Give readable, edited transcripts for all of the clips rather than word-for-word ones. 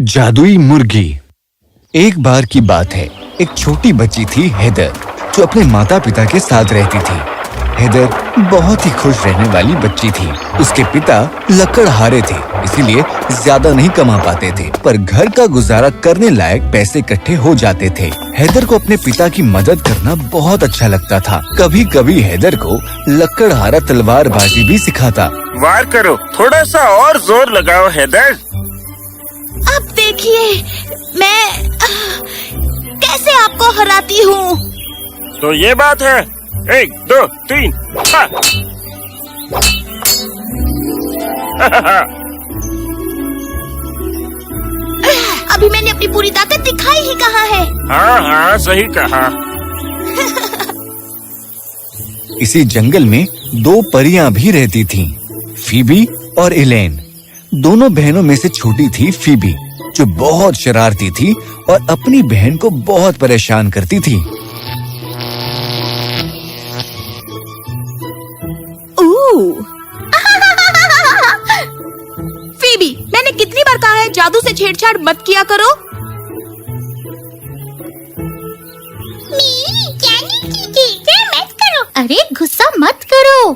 जादुई मुर्गी। एक बार की बात है, एक छोटी बच्ची थी हेदर, जो अपने माता पिता के साथ रहती थी। हेदर बहुत ही खुश रहने वाली बच्ची थी। उसके पिता लकड़हारे थे, इसीलिए ज्यादा नहीं कमा पाते थे, पर घर का गुजारा करने लायक पैसे इकट्ठे हो जाते थे। हेदर को अपने पिता की मदद करना बहुत अच्छा लगता था। कभी कभी हेदर को लकड़हारा तलवारबाजी भी सिखाता। वार करो, थोड़ा सा और जोर लगाओ हेदर। अब देखिए मैं कैसे आपको हराती हूँ। तो ये बात है, 1 2 3 हा। अभी मैंने अपनी पूरी ताकत दिखाई ही कहाँ है। हाँ सही कहा। इसी जंगल में 2 परियां भी रहती थीं, फीबी और इलेन। दोनों बहनों में से छोटी थी फीबी, जो बहुत शरारती थी और अपनी बहन को बहुत परेशान करती थी। फीबी, मैंने कितनी बार कहा है जादू से छेड़छाड़ मत किया करो। मत करो। अरे गुस्सा मत करो।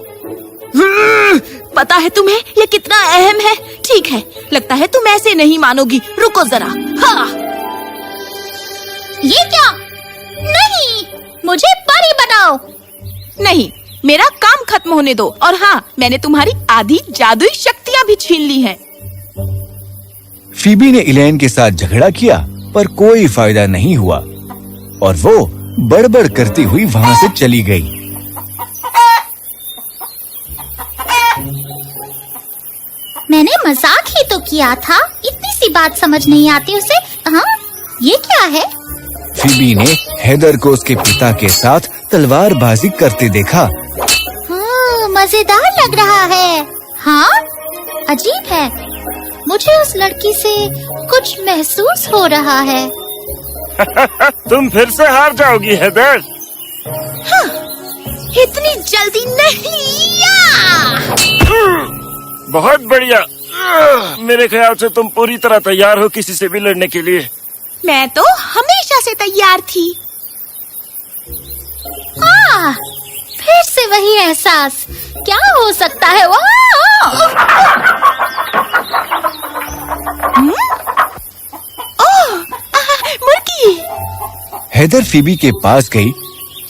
पता है तुम्हें ये कितना अहम है। ठीक है, लगता है तुम ऐसे नहीं मानोगी। रुको जरा। हाँ। ये क्या? नहीं, मुझे परी बनाओ। नहीं, मेरा काम खत्म होने दो। और हाँ, मैंने तुम्हारी आधी जादुई शक्तियाँ भी छीन ली हैं। फीबी ने इलेन के साथ झगड़ा किया, पर कोई फायदा नहीं हुआ और वो बड़बड़ करती हुई वहाँ से चली गई। मैंने मजाक ही तो किया था, इतनी सी बात समझ नहीं आती उसे। हाँ, ये क्या है? फीबी ने हेदर को उसके पिता के साथ तलवारबाजी करते देखा। हाँ, मजेदार लग रहा है। हाँ, अजीब है, मुझे उस लड़की से कुछ महसूस हो रहा है। तुम फिर से हार जाओगी हेदर। हाँ, इतनी जल्दी नहीं। बहुत बढ़िया। मेरे ख्याल से तुम पूरी तरह तैयार हो किसी से भी लड़ने के लिए। मैं तो हमेशा से तैयार थी। हाँ, फिर से वही एहसास। क्या हो सकता है? मुर्गी। हेदर फीबी के पास गई,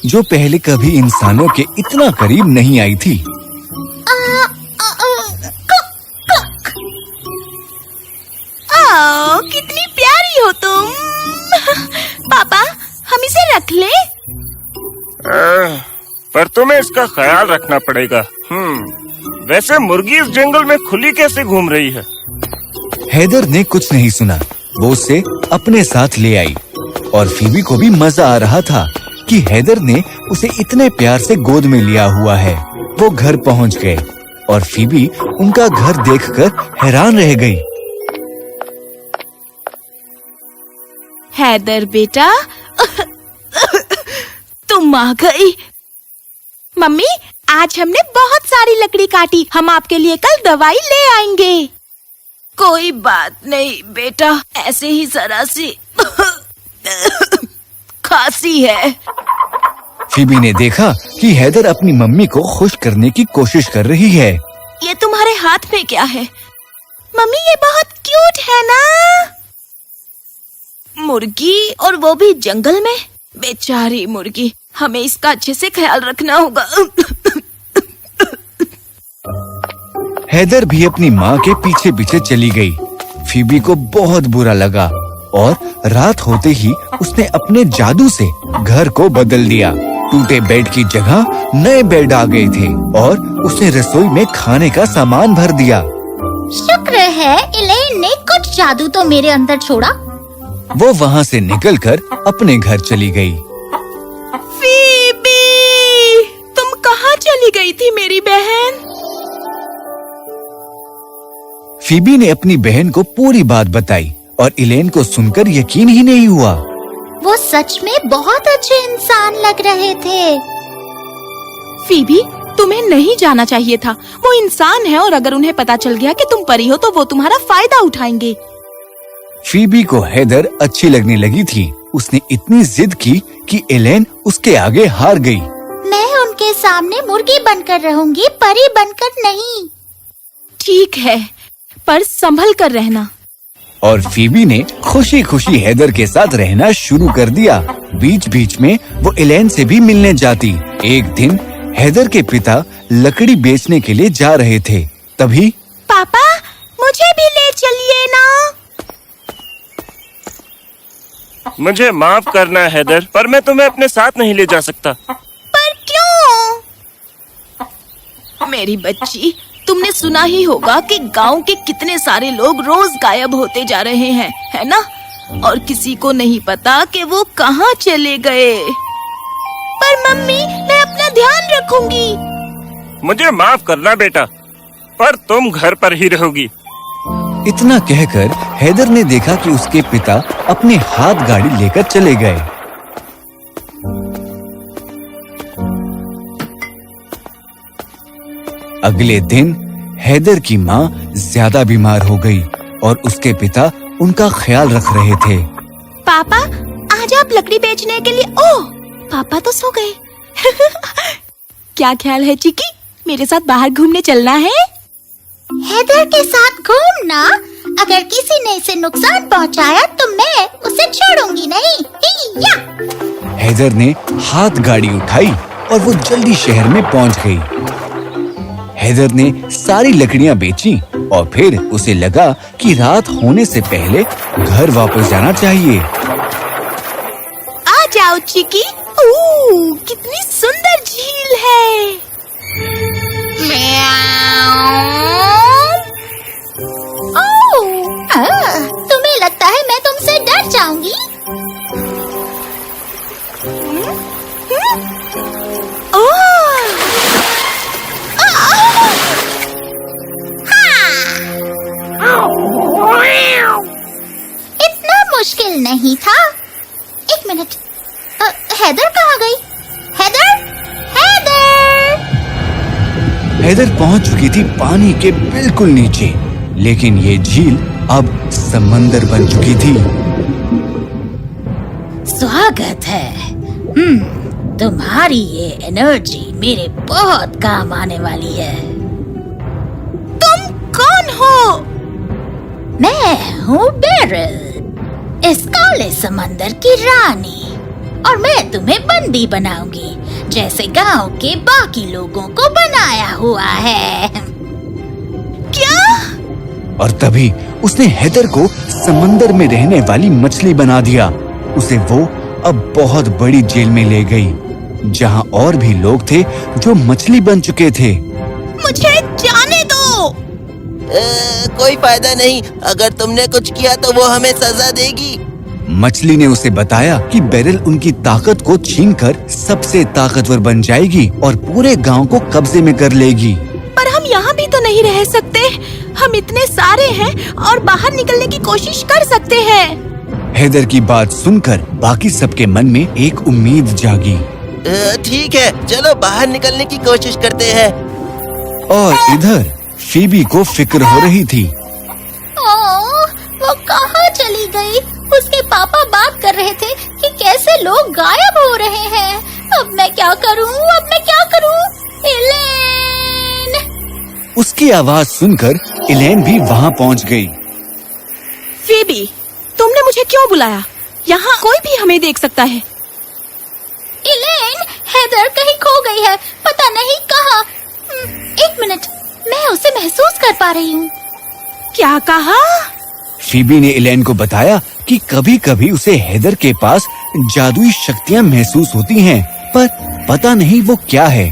जो पहले कभी इंसानों के इतना करीब नहीं आई थी। कितनी प्यारी हो तुम। पापा, हम इसे रख ले? पर तुम्हें इसका ख्याल रखना पड़ेगा। वैसे मुर्गी इस जंगल में खुली कैसे घूम रही है? हेदर ने कुछ नहीं सुना। वो उसे अपने साथ ले आई और फीबी को भी मजा आ रहा था कि हेदर ने उसे इतने प्यार से गोद में लिया हुआ है। वो घर पहुंच गए और फीबी उनका घर देखकर हैरान रह गई। हैदर बेटा, तुम आ गई। मम्मी, आज हमने बहुत सारी लकड़ी काटी। हम आपके लिए कल दवाई ले आएंगे। कोई बात नहीं बेटा, ऐसे ही जरा सी खांसी है। फीबी ने देखा कि हेदर अपनी मम्मी को खुश करने की कोशिश कर रही है। ये तुम्हारे हाथ में क्या है? मम्मी, ये बहुत क्यूट है ना। मुर्गी, और वो भी जंगल में। बेचारी मुर्गी, हमें इसका अच्छे से ख्याल रखना होगा। हेदर भी अपनी माँ के पीछे पीछे चली गई। फीबी को बहुत बुरा लगा और रात होते ही उसने अपने जादू से घर को बदल दिया। टूटे बेड की जगह नए बेड आ गए थे और उसने रसोई में खाने का सामान भर दिया। शुक्र है इलेन ने कुछ जादू तो मेरे अंदर छोड़ा। वो वहाँ से निकलकर अपने घर चली गई। फीबी, तुम कहाँ चली गई थी मेरी बहन? फीबी ने अपनी बहन को पूरी बात बताई और इलेन को सुनकर यकीन ही नहीं हुआ। वो सच में बहुत अच्छे इंसान लग रहे थे। फीबी, तुम्हें नहीं जाना चाहिए था। वो इंसान है और अगर उन्हें पता चल गया कि तुम परी हो तो वो तुम्हारा फायदा उठाएंगे। फीबी को हेदर अच्छी लगने लगी थी। उसने इतनी जिद की कि एलेन उसके आगे हार गई। मैं उनके सामने मुर्गी बनकर रहूंगी, परी बनकर नहीं। ठीक है, पर संभल कर रहना। और फीबी ने खुशी खुशी हेदर के साथ रहना शुरू कर दिया। बीच बीच में वो एलेन से भी मिलने जाती। एक दिन हेदर के पिता लकड़ी बेचने के लिए जा रहे थे। तभी पापा, मुझे भी ले चलिए ना। मुझे माफ करना हेदर, पर मैं तुम्हें अपने साथ नहीं ले जा सकता। पर क्यों? मेरी बच्ची, तुमने सुना ही होगा कि गांव के कितने सारे लोग रोज गायब होते जा रहे हैं, है ना? और किसी को नहीं पता कि वो कहाँ चले गए। पर मम्मी, मैं अपना ध्यान रखूंगी। मुझे माफ करना बेटा, पर तुम घर पर ही रहोगी। इतना कहकर हेदर ने देखा कि उसके पिता अपने हाथ गाड़ी लेकर चले गए। अगले दिन हेदर की माँ ज्यादा बीमार हो गई और उसके पिता उनका ख्याल रख रहे थे। पापा, आज आप लकड़ी बेचने के लिए। ओह, पापा तो सो गए। क्या ख्याल है चिकी, मेरे साथ बाहर घूमने चलना है? हेदर के साथ घूमना? अगर किसी ने इसे नुकसान पहुंचाया तो मैं उसे छोड़ूंगी नहीं। या! हेदर ने हाथ गाड़ी उठाई और वो जल्दी शहर में पहुंच गई। हेदर ने सारी लकड़ियां बेची और फिर उसे लगा कि रात होने से पहले घर वापस जाना चाहिए। आ जाओ चिकी। कितनी सुंदर झील है। तुम्हें लगता है मैं तुमसे डर जाऊंगी? इतना मुश्किल नहीं था। एक मिनट, हेदर कहाँ गई? Heather, Heather! हेदर पहुंच चुकी थी पानी के बिल्कुल नीचे, लेकिन ये झील अब समंदर बन चुकी थी। स्वागत है। तुम्हारी ये एनर्जी मेरे बहुत काम आने वाली है। तुम कौन हो? मैं हूँ बेरिल, इस काले समंदर की रानी, और मैं तुम्हें बंदी बनाऊंगी, जैसे गांव के बाकी लोगों को बनाया हुआ है। क्या? और तभी उसने हेदर को समंदर में रहने वाली मछली बना दिया। उसे वो अब बहुत बड़ी जेल में ले गई, जहाँ और भी लोग थे जो मछली बन चुके थे। मुझे जाने दो। कोई फायदा नहीं, अगर तुमने कुछ किया तो वो हमें सजा देगी। मछली ने उसे बताया कि बेरिल उनकी ताकत को छीनकर सबसे ताकतवर बन जाएगी और पूरे गांव को कब्जे में कर लेगी। पर हम यहाँ भी तो नहीं रह सकते। हम इतने सारे हैं और बाहर निकलने की कोशिश कर सकते हैं। हेदर की बात सुनकर बाकी सबके मन में एक उम्मीद जागी। ठीक है, चलो बाहर निकलने की कोशिश करते हैं। और इधर फीबी को फिक्र हो रही थी। वो कहाँ चली गई? उसके पापा बात कर रहे थे कि कैसे लोग गायब हो रहे हैं। अब मैं क्या करूँ? एलेन! उसकी आवाज सुनकर एलेन भी वहाँ पहुँच गई। फीबी, तुमने मुझे क्यों बुलाया? यहाँ कोई भी हमें देख सकता है। एलेन, हेदर कहीं खो गई है, पता नहीं कहाँ। एक मिनट, मैं उसे महसूस कर पा रही हूँ। क्या कहा? फीबी ने एलेन को बताया कि कभी कभी उसे हेदर के पास जादुई शक्तियाँ महसूस होती हैं, पर पता नहीं वो क्या है।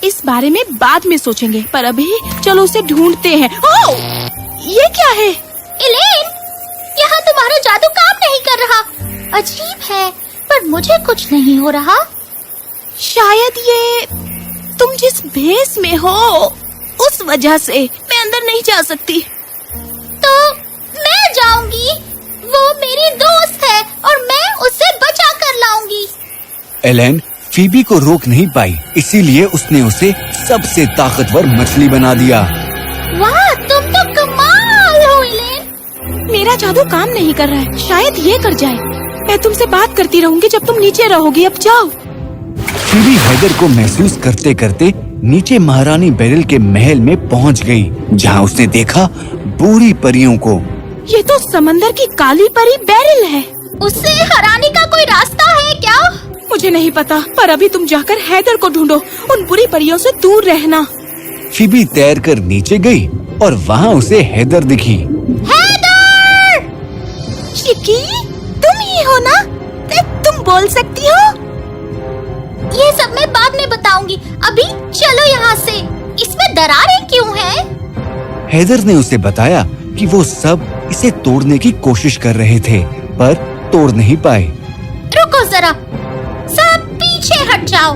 इस बारे में बाद में सोचेंगे, पर अभी चलो उसे ढूंढते हैं। ओह, ये क्या है? एलेन, यहाँ तुम्हारा जादू काम नहीं कर रहा। अजीब है, पर मुझे कुछ नहीं हो रहा। शायद ये तुम जिस भेस में हो उस वजह से मैं अंदर नहीं जा सकती। तो मैं जाऊंगी। वो मेरी दोस्त है और मैं उसे बचा कर लाऊंगी। एलेन फीबी को रोक नहीं पाई, इसीलिए उसने उसे सबसे ताकतवर मछली बना दिया। वाह, तुम तो कमाल हो एलेन। मेरा जादू काम नहीं कर रहा है, शायद ये कर जाए। मैं तुमसे बात करती रहूंगी जब तुम नीचे रहोगी। अब जाओ। फिबी हैदर को महसूस करते करते नीचे महारानी बेरिल के महल में पहुंच गई, जहां उसने देखा बूढ़ी परियों को। ये तो समंदर की काली परी बेरिल है। उससे हराने का कोई रास्ता है क्या? मुझे नहीं पता, पर अभी तुम जाकर हैदर को ढूंढो। उन बुरी परियों से दूर रहना। फिबी तैरकर नीचे गई और वहां उसे हैदर दिखी। हैदर! चिकी, तुम ही हो ना? तुम बोल सकती हो? ये सब मैं बाद में बताऊंगी। अभी चलो यहाँ से। इसमें दरारें क्यों हैं? हैदर ने उसे बताया कि वो सब इसे तोड़ने की कोशिश कर रहे थे, पर तोड़ नहीं पाए। रुको जरा, सब पीछे हट जाओ।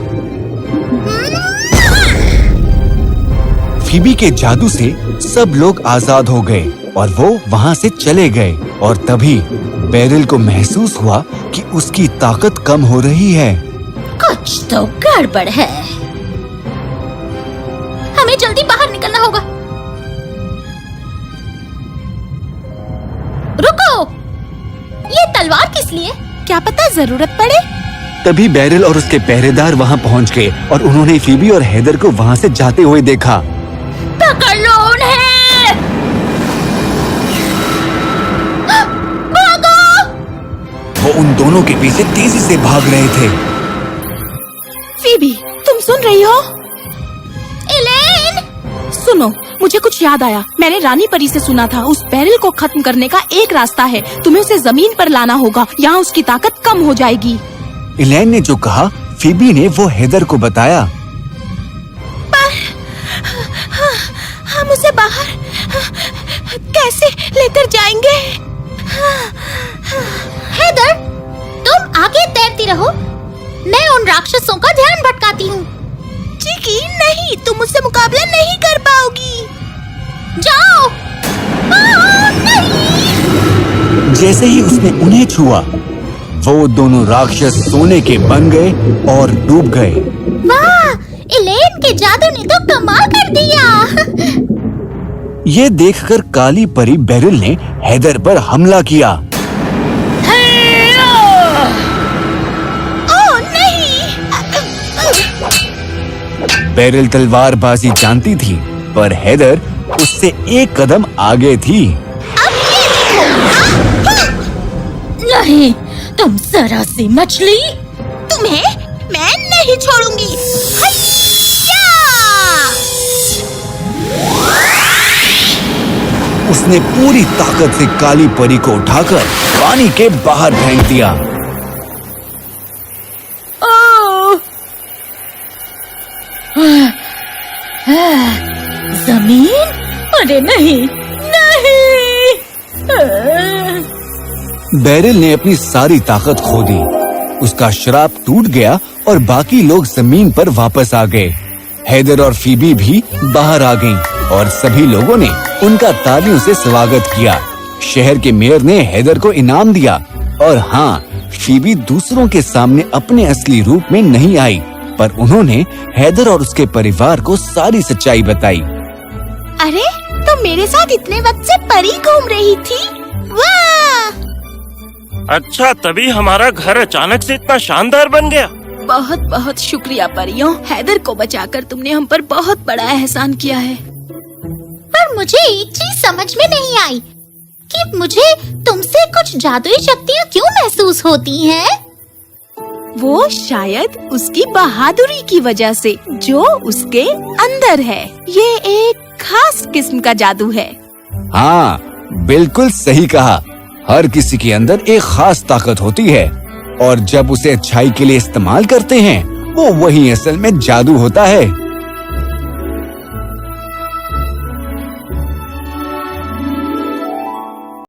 फिबी के जादू से सब लोग आजाद हो गए और वो वहां से चले गए। और तभी बेरिल को महसूस हुआ कि उसकी ताकत कम हो रही है। कुछ तो गड़बड़ है। हमें जल्दी बाहर निकलना होगा। रुको, ये तलवार किस लिए? क्या पता जरूरत पड़े। तभी बेरिल और उसके पहरेदार वहां पहुंच गए और उन्होंने फिबी और हैदर को वहां से जाते हुए देखा। पकड़ लो उन्हें! भागो! वो उन दोनों के पीछे तेजी से भाग रहे थे। फिबी, तुम सुन रही हो? एलेन! सुनो, मुझे कुछ याद आया। मैंने रानी परी से सुना था उस बेरिल को खत्म करने का एक रास्ता है। तुम्हें उसे जमीन पर लाना होगा, यहाँ उसकी ताकत कम हो जाएगी। एलेन ने जो कहा, फिबी ने वो हैदर को बताया। हम उसे बाहर कैसे लेकर जाएंगे? हैदर, तुम आगे तैरती रहो। मैं उन राक्षसों का ध्यान भटकाती हूँ। चिकी, नहीं, तुम मुझसे मुकाबला नहीं कर पाओगी। जाओ! नहीं! जैसे ही उसने उन्हें छुआ, वो दोनों राक्षस सोने के बन गए और डूब गए। वाह! एलेन के जादू ने तो कमाल कर दिया। ये देखकर काली परी बेरिल ने हैदर पर हमला किया। ओह नहीं! बेरिल तलवारबाजी जानती थी, पर हैदर उससे एक कदम आगे थी। नहीं, तुम जरा सी मछली! तुम्हें मैं नहीं छोड़ूंगी। उसने पूरी ताकत से काली परी को उठाकर पानी के बाहर फेंक दिया। जमीन? अरे नहीं, नहीं! बेरिल ने अपनी सारी ताकत खो दी। उसका श्राप टूट गया और बाकी लोग जमीन पर वापस आ गए। हैदर और फिबी भी बाहर आ गईं और सभी लोगों ने उनका तालियों से स्वागत किया। शहर के मेयर ने हैदर को इनाम दिया। और हाँ, फिबी दूसरों के सामने अपने असली रूप में नहीं आई, पर उन्होंने हैदर और उसके परिवार को सारी सच्चाई बताई। अरे, तो मेरे साथ इतने वक्त से परी घूम रही थी। वाह! अच्छा, तभी हमारा घर अचानक से इतना शानदार बन गया। बहुत बहुत शुक्रिया परियों। हैदर को बचाकर तुमने हम पर बहुत बड़ा एहसान किया है। पर मुझे एक चीज समझ में नहीं आई कि मुझे तुमसे कुछ जादुई शक्तियाँ क्यों महसूस होती हैं? वो शायद उसकी बहादुरी की वजह से, जो उसके अंदर है। ये एक खास किस्म का जादू है। हाँ, बिल्कुल सही कहा। हर किसी के अंदर एक खास ताकत होती है और जब उसे अच्छाई के लिए इस्तेमाल करते हैं, वो वही असल में जादू होता है।